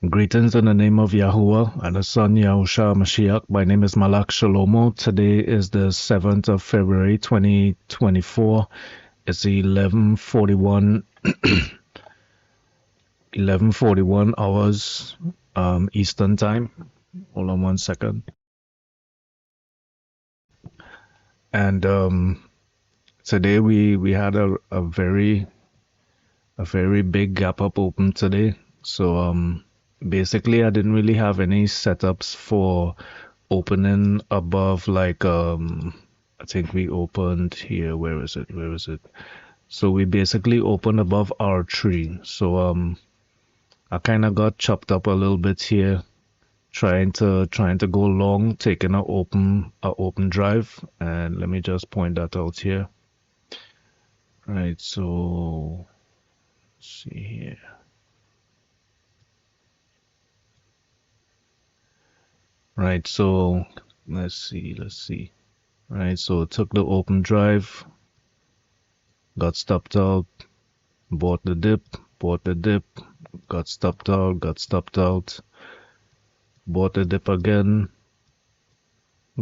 Greetings in the name of Yahuwah and the Son Yahushua Mashiach. My name is Malak Shalomo. Today is the 7th of February 2024. It's 11:41 11:41 hours Eastern time. Hold on one second. And today we had a very big gap up open today. So basically I didn't really have any setups for opening above like I think we opened here. Where is it? So we basically opened above R3. So I kind of got chopped up a little bit here, trying to go long, taking a open drive, and let me just point that out here. Right, so let's see here. Right, so let's see. Right, so took the open drive, got stopped out, bought the dip, got stopped out, bought the dip again,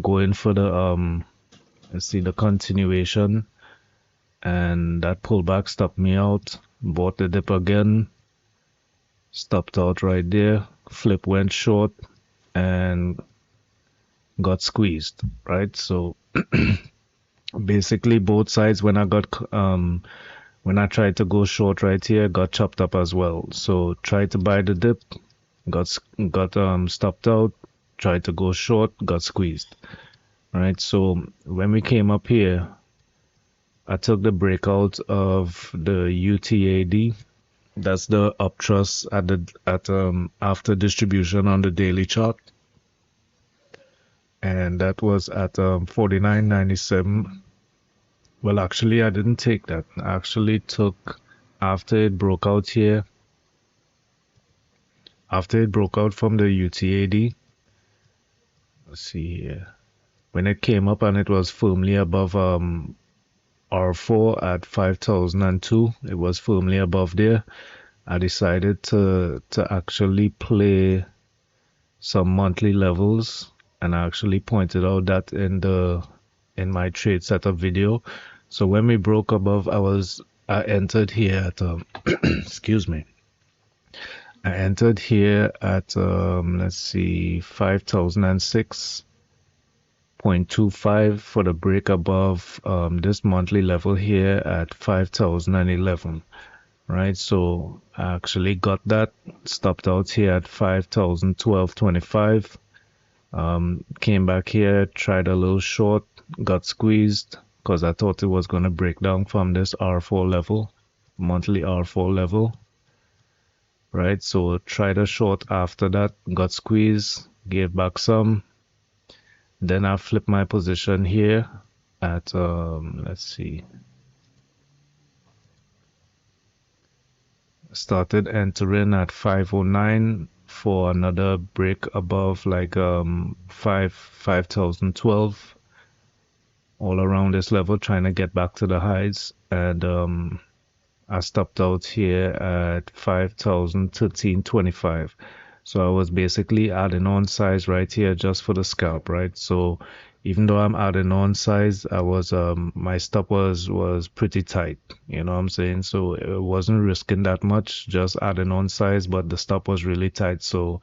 going for the let's see, the continuation, and that pullback stopped me out, bought the dip again, stopped out right there, flip went short and got squeezed, right? So basically both sides, when I tried to go short right here, got chopped up as well. So tried to buy the dip, got stopped out, tried to go short, got squeezed. Right, so when we came up here, I took the breakout of the UTAD. That's the uptrust at after distribution on the daily chart, and that was at 49.97. Well, actually, I didn't take that. I actually took after it broke out here. After it broke out from the UTAD, let's see here. When it came up and it was firmly above R4 at 5,002, it was firmly above there. I decided to actually play some monthly levels, and I actually pointed out that in my trade setup video. So when we broke above, I entered here at excuse me. I entered here at let's see, 5,006.25 for the break above this monthly level here at 5,011. Right, so I actually got that, stopped out here at 5,012.25. Came back here, tried a little short, got squeezed because I thought it was going to break down from this R4 level, monthly R4 level. Right, so tried a short after that, got squeezed, gave back some. Then I flipped my position here at let's see. Started entering at 509 for another break above like 5,012, all around this level, trying to get back to the highs. And I stopped out here at 5,013.25. So I was basically adding on size right here just for the scalp, right? So even though I'm adding on size, I was my stop was pretty tight, you know what I'm saying? So it wasn't risking that much, just adding on size, but the stop was really tight, so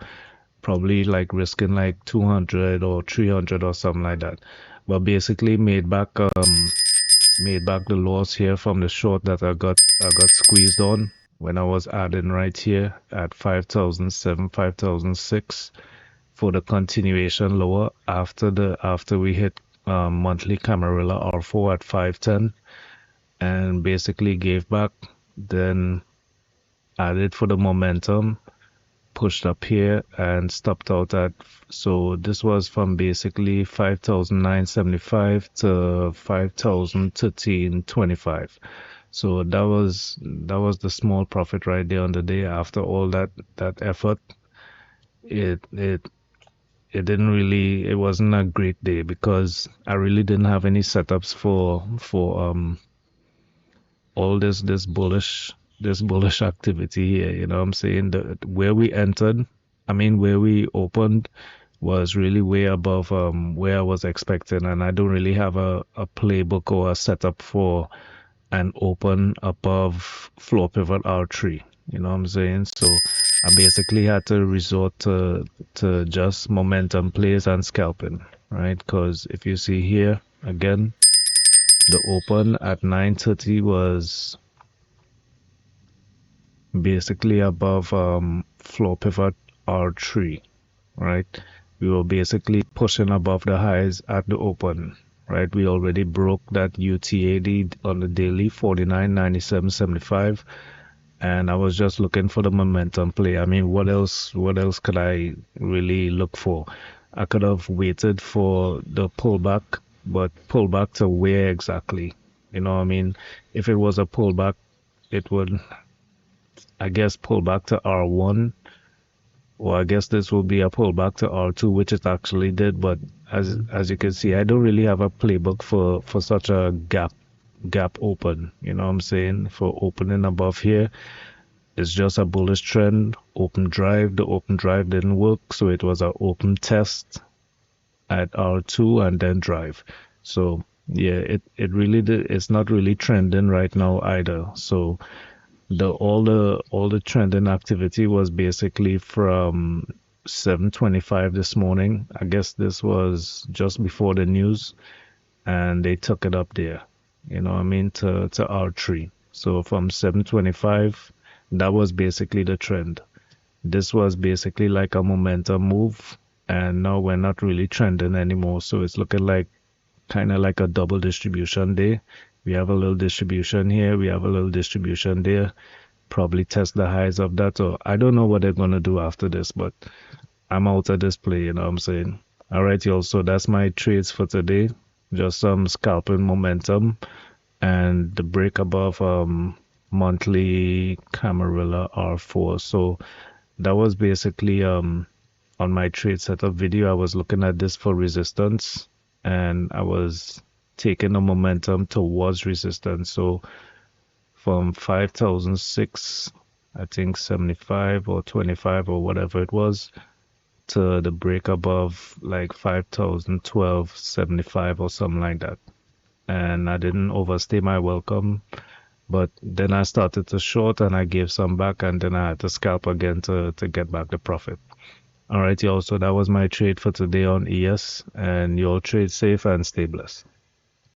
probably like risking like 200 or 300 or something like that. But basically made back the loss here from the short that I got squeezed on when I was adding right here at 5,007, 5,006 for the continuation lower after we hit monthly Camarilla R4 at 510, and basically gave back, then added for the momentum, pushed up here and stopped out at, so this was from basically 5,975 to 5,013.25. So that was the small profit right there on the day. After all that effort, it didn't really, it wasn't a great day because I really didn't have any setups for all this bullish activity here. You know what I'm saying? Where we entered I mean, where we opened was really way above where I was expecting, and I don't really have a playbook or a setup for an open above floor pivot R3. You know what I'm saying? So I basically had to resort to just momentum plays and scalping, right? Because if you see here again, the open at 9:30 was basically above floor pivot R3, right? We were basically pushing above the highs at the open, right? We already broke that UTAD on the daily 49.97.75, and I was just looking for the momentum play. I mean, what else could I really look for? I could have waited for the pullback, but pullback to where exactly? You know what I mean? If it was a pullback, it would, I guess, pull back to R1, or I guess this will be a pullback to R2, which it actually did. But as you can see, I don't really have a playbook for such a gap open. You know what I'm saying? For opening above here, it's just a bullish trend. Open drive. The open drive didn't work, so it was an open test at R2 and then drive. So yeah, it really did. It's not really trending right now either. So the trending activity was basically from 7:25 this morning. I guess this was just before the news, and they took it up there. You know what I mean, to R3. So from 7:25, that was basically the trend. This was basically like a momentum move, and now we're not really trending anymore. So it's looking like kind of like a double distribution day. We have a little distribution here, we have a little distribution there, probably test the highs of that. Or I don't know what they're gonna do after this, but I'm out of this play, you know what I'm saying? All right, y'all. So that's my trades for today. Just some scalping momentum and the break above monthly Camarilla R4. So that was basically on my trade setup video. I was looking at this for resistance, and I was taking the momentum towards resistance. So from 5,006, I think 75 or 25 or whatever it was, to the break above like 5,012.75 or something like that. And I didn't overstay my welcome, but then I started to short and I gave some back, and then I had to scalp again to get back the profit. All right, y'all. So that was my trade for today on ES, and y'all trade safe and stay blessed.